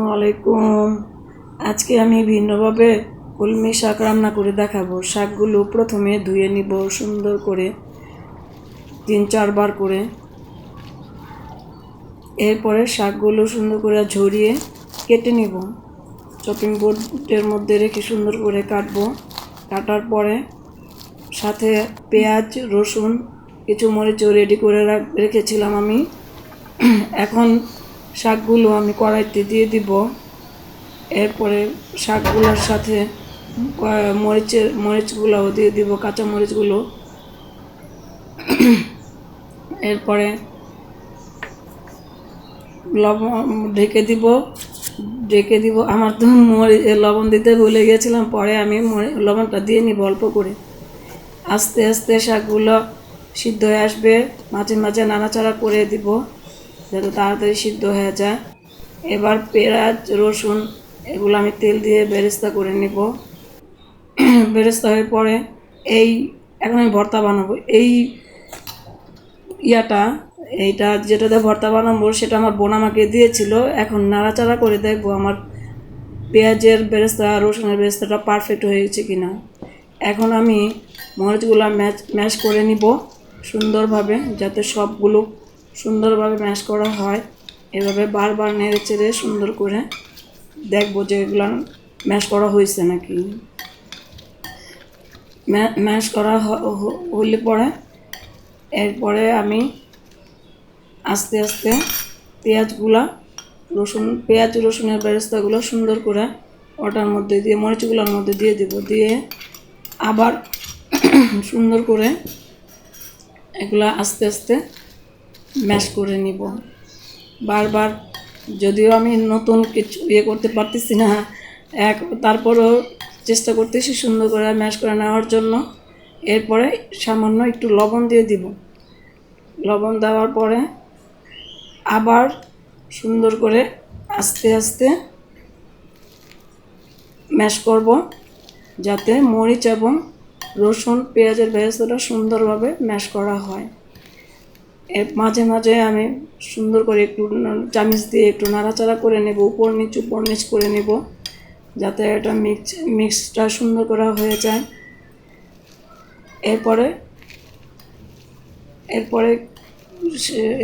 আসসালামু আলাইকুম। আজকে আমি ভিন্নভাবে কলমি শাক রান্না করে দেখাবো। শাকগুলো প্রথমে ধুয়ে নিব সুন্দর করে 3-4 বার করে। এরপরে শাকগুলো সুন্দর করে ঝরিয়ে কেটে নিব। চপিং বোর্ডের মধ্যে রেখে সুন্দর করে কাটবো। কাটার পরে সাথে পেঁয়াজ, রসুন, কিছু মরিচও রেডি করে রেখেছিলাম আমি। এখন শাকগুলো আমি কড়াইতে দিয়ে দিব। এরপরে শাকগুলোর সাথে মরিচগুলোও দিয়ে দিব, কাঁচা মরিচগুলো। এরপরে লবণ ঢেকে দিব। আমার তো লবণ দিতে ভুলে গিয়েছিলাম, পরে আমি লবণটা দিয়ে নিব অল্প করে। আস্তে আস্তে শাকগুলো সিদ্ধ হয়ে আসবে, মাঝে মাঝে নাড়াচাড়া করে দিব যাতে তাড়াতাড়ি সিদ্ধ হয়ে যায়। এবার পেঁয়াজ, রসুন এগুলো আমি তেল দিয়ে বেরেস্তা করে নিব। বেরেস্তা হয়ে পরে এখন আমি ভর্তা বানাবো। এইটা যেটাতে ভর্তা বানাবো সেটা আমার বোন আমাকে দিয়েছিল। এখন নাড়াচাড়া করে দেখবো আমার পেঁয়াজের বেরেস্তা, রসুনের বেরেস্তাটা পারফেক্ট হয়েছে কিনা। এখন আমি মরিচগুলো ম্যাশ করে নিব সুন্দরভাবে, যাতে সবগুলো সুন্দরভাবে ম্যাশ করা হয়। এভাবে বারবার নেড়ে চেড়ে সুন্দর করে দেখবো যে এগুলো ম্যাশ করা হয়েছে নাকি। ম্যাশ করা হলে পরে এরপরে আমি আস্তে আস্তে পেঁয়াজ রসুনের বেরেস্তাগুলো সুন্দর করে ওটার মধ্যে দিয়ে, মরিচগুলোর মধ্যে দিয়ে দেব। দিয়ে আবার সুন্দর করে এগুলো আস্তে আস্তে ম্যাশ করে নিব বারবার। যদিও আমি নতুন কিছু করতে পারতেছি না, তারপরেও চেষ্টা করতেছি সুন্দর করে ম্যাশ করে নেওয়ার জন্য। এরপরে সামান্য একটু লবণ দিয়ে দিব। লবণ দেওয়ার পরে আবার সুন্দর করে আস্তে আস্তে ম্যাশ করব, যাতে মরিচ এবং রসুন পেঁয়াজের বেরেস্তাটা সুন্দরভাবে ম্যাশ করা হয়। এর মাঝে মাঝে আমি সুন্দর করে একটু চামচ দিয়ে একটু নাড়াচাড়া করে নেব, উপর নিচ করে নেব, যাতে এটা মিক্সটা সুন্দর করা হয়ে যায়।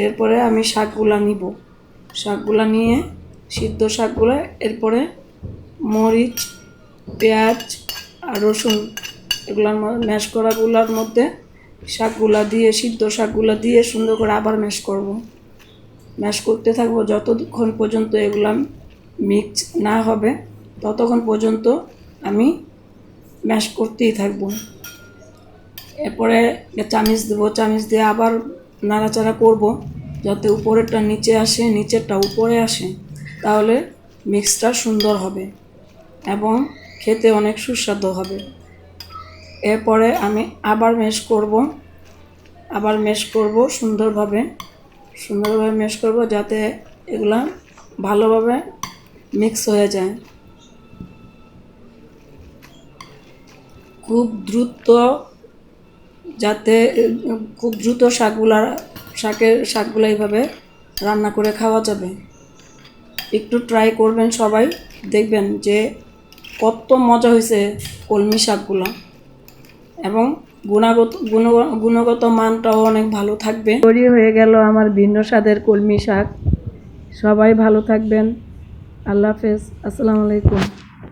এরপরে আমি শাকগুলা নিয়ে সিদ্ধ শাকগুলা, এরপরে মরিচ, পেঁয়াজ আর রসুন এগুলার ম্যাশ করাগুলার মধ্যে সিদ্ধ শাকগুলা দিয়ে সুন্দর করে আবার ম্যাশ করতে থাকবো যতক্ষণ পর্যন্ত এগুলা মিক্স না হবে, ততক্ষণ পর্যন্ত আমি ম্যাশ করতেই থাকবো। এরপরে চামচ দিয়ে আবার নাড়াচাড়া করব, যাতে উপরেরটা নিচে আসে, নিচেরটা উপরে আসে। তাহলে মিক্সটা সুন্দর হবে এবং খেতে অনেক সুস্বাদু হবে। এরপরে আমি আবার ম্যাশ করব সুন্দরভাবে ম্যাশ করব, যাতে এগুলা ভালোভাবে মিক্স হয়ে যায়। খুব দ্রুত শাকগুলা এইভাবে রান্না করে খাওয়া যাবে। একটু ট্রাই করবেন সবাই, দেখবেন যে কত মজা হয়েছে কলমি শাকগুলো, এবং গুণগত মানটাও অনেক ভালো থাকবে। তৈরি হয়ে গেল আমার ভিন্ন স্বাদের কলমি শাক। সবাই ভালো থাকবেন। আল্লাহ হাফেজ। আসসালামু আলাইকুম।